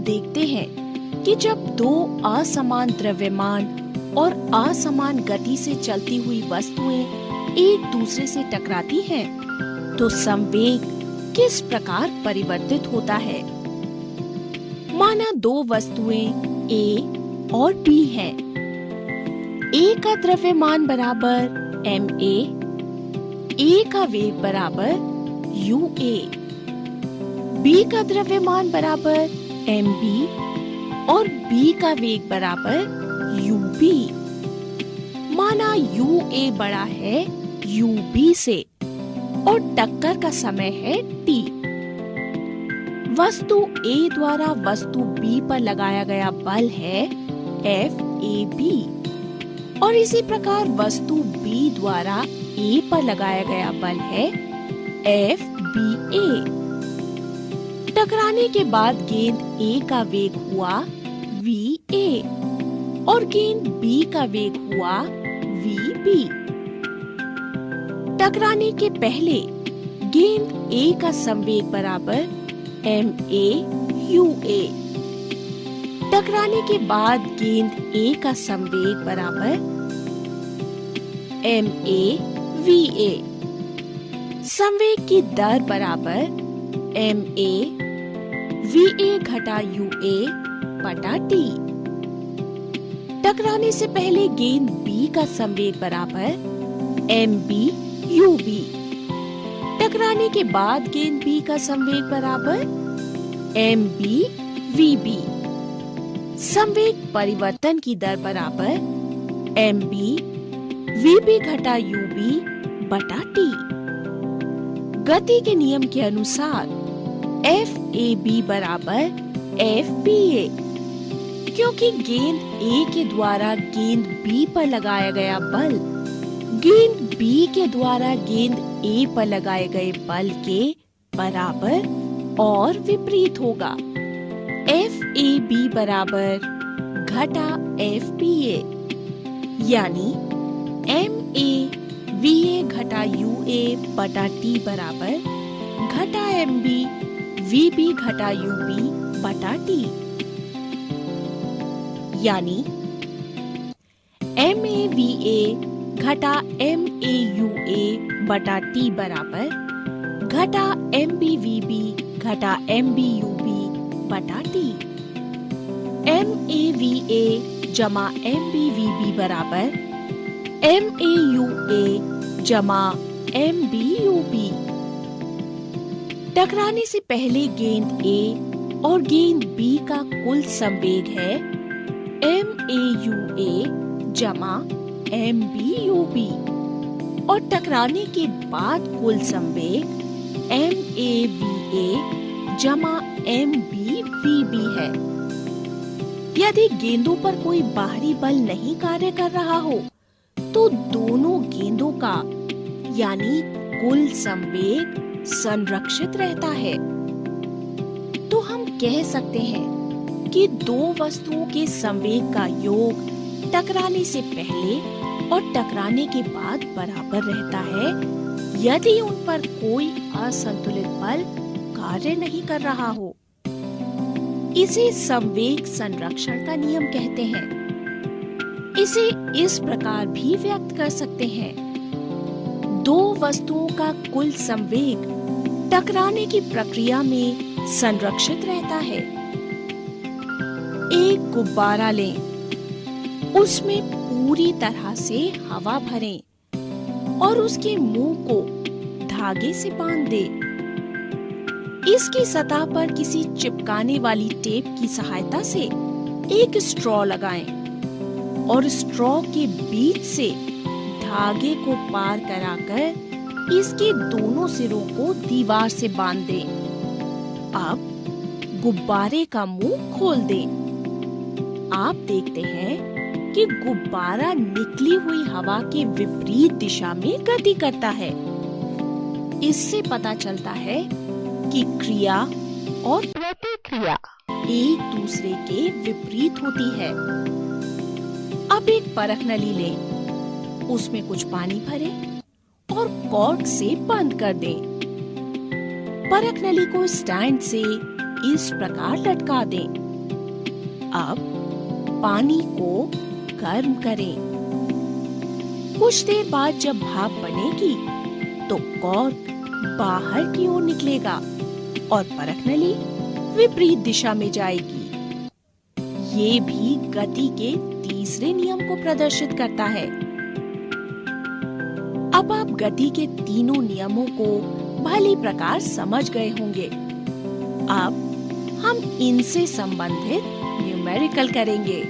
देखते हैं कि जब दो असमान द्रव्यमान और असमान गति से चलती हुई वस्तुएं एक दूसरे से टकराती हैं, तो संवेग किस प्रकार परिवर्तित होता है। माना दो वस्तुएं A और B हैं। A का द्रव्यमान बराबर ma, A का वेग बराबर ua, B का द्रव्यमान बराबर mb और B का वेग बराबर ub। माना ua बड़ा है ub से और टक्कर का समय है t। वस्तु A द्वारा वस्तु B पर लगाया गया बल है Fab और इसी प्रकार वस्तु B द्वारा A पर लगाया गया बल है Fba। टकराने के बाद गेंद A का वेग हुआ Va और गेंद B का वेग हुआ Vb। टकराने के पहले गेंद A का संवेग बराबर ma ua। टकराने के बाद गेंद A का संवेग बराबर ma va। संवेग की दर बराबर ma va घटा ua बटा t। टकराने से पहले गेंद B का संवेग बराबर mb ub। टकराने के बाद गेंद B का संवेग बराबर mb vb। संवेग परिवर्तन की दर बराबर mb vb घटा ub बटा t। गति के नियम के अनुसार Fab बराबर Fba, क्योंकि गेंद A के द्वारा गेंद B पर लगाया गया बल गेंद B के द्वारा गेंद A पर लगाए गए बल के बराबर और विपरीत होगा। Fab बराबर घटा Fba, यानी ma va घटा ua बटा t बराबर घटा mb vb घटा ub बटा t। यानी ma va घटा ma ua बटा t बराबर घटा mb vb घटा mb ub बटा t। ma va जमा mb vb बराबर ma ua जमा mb ub। टकराने से पहले गेंद A और गेंद B का कुल संवेग है ma ua जमा mb ub और टकराने के बाद कुल संवेग ma va जमा mb vb है। यदि गेंदों पर कोई बाहरी बल नहीं कार्य कर रहा हो तो दोनों गेंदों का यानी कुल संवेग संरक्षित रहता है। तो हम कह सकते हैं कि दो वस्तुओं के संवेग का योग टकराने से पहले और टकराने के बाद बराबर रहता है यदि उन पर कोई असंतुलित बल कार्य नहीं कर रहा हो। इसे संवेग संरक्षण का नियम कहते हैं। इसे इस प्रकार भी व्यक्त कर सकते हैं। दो वस्तुओं का कुल संवेग टकराने की प्रक्रिया में संरक्षित रहता है। एक गुब्बारा लें, उसमें पूरी तरह से हवा भरें और उसके मुंह को धागे से बांध दें। इसकी सतह पर किसी चिपकाने वाली टेप की सहायता से एक स्ट्रॉ लगाएं और स्ट्रॉ के बीच से धागे को पार कराकर इसके दोनों सिरों को दीवार से बांध दें। अब गुब्बारे का मुंह खोल दें। आप देखते हैं कि गुब्बारा निकली हुई हवा के विपरीत दिशा में गति करता है। इससे पता चलता है कि क्रिया और प्रतिक्रिया एक दूसरे के विपरीत होती है। अब एक परख नली लें, उसमें कुछ पानी भरें और कॉर्क से बंद कर दें। परख नली को स्टैंड से इस प्रकार लटका दें अब पानी को गर्म करें। कुछ देर बाद जब भाप बनेगी तो कॉर्क बाहर की ओर निकलेगा और परख नली विपरीत दिशा में जाएगी। ये भी गति के तीसरे नियम को प्रदर्शित करता है। अब आप गति के तीनों नियमों को भली प्रकार समझ गए होंगे। अब हम इनसे संबंधित न्यूमेरिकल करेंगे।